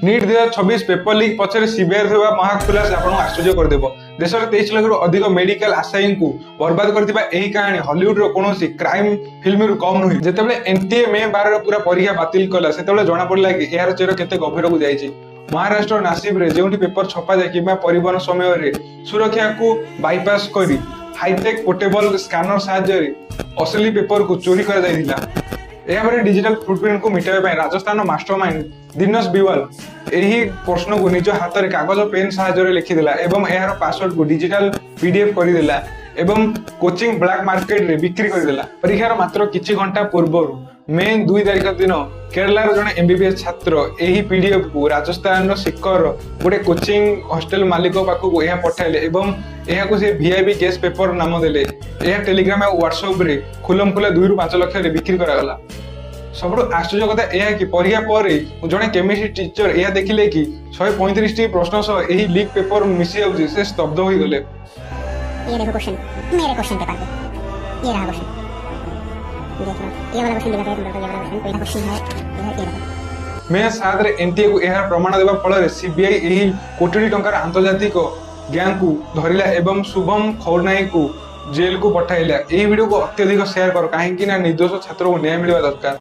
NEET 2026 paper leak पछरे CBI होगा महाखुलास आपको आश्चर्य करदेव। देश में 23 लाख अधिक मेडिकल आशायी को बर्बाद करथिबा एही कहानी हॉलीवुड रो कोनोसी क्राइम फिल्म रु कम नुहे। जेतेबेले एनटीए मे 12 पूरा परीक्षा बातिल कला सेतेबेले जणा पड़ला कि यार चेर केते गभीर को जाईची। महाराष्ट्र नासिब रे जेउठी पेपर छपा जाय किबा परिवहन समय रे सुरक्षा को बाईपास करी हाईटेक पोर्टेबल स्कैनर साहाय्य असली पेपर को चोरी कर जायथिला। डिजिटल फुटप्रिंट को मिटाइबा राजस्थान मास्टरमाइंड दिनेश बिवाल यही प्रश्न को निज हाथ में कागज पेन साहाय्य लिखिदेला एवं यार पासवर्ड को डिजिटल पीडीएफ करदेला एवं कोचिंग ब्लैक मार्केट रे बिक्री करदेला। परीक्षार मात्र किछि घंटा पूर्व मे 2 तारिख दिन केरलार जड़े एमबीबीएस छात्र यही पीडीएफ को राजस्थान सिकर गोटे कोचिंग हॉस्टल मालिक पाखक यह पठाइले एवं यह को से वीआईपी गेस्ट पेपर नाम देले। यह टेलीग्राम और व्हाट्सएप रे खुलम खुला 2 ରୁ 5 लाख रे बिक्री करागला। सब आश्चर्य कथा यह कि परीक्षा पर जड़े केमिस्ट्री टीचर यह देखिले कि 135 प्रश्न सह यही लीक पेपर मिसी जाउछि से स्तब्ध हो गले। ये देखो क्वेश्चन मेरे क्वेश्चन पेपर पे ये रहा क्वेश्चन देख लो ये वाला क्वेश्चन दिखा है तुमको। ये वाला क्वेश्चन पहला क्वेश्चन है ये देखो। मे 7 रे एनटीए को यह प्रमाण देबा फल सीबीआई यही कोटी टंकार आंतर्जातिक गैंग को धरिला एवं शुभम खौरनाई को जेल को पठाइला। यही वीडियो को अत्यधिक शेयर कर कहीं निर्दोष छात्र को न्याय मिलवा दरकार।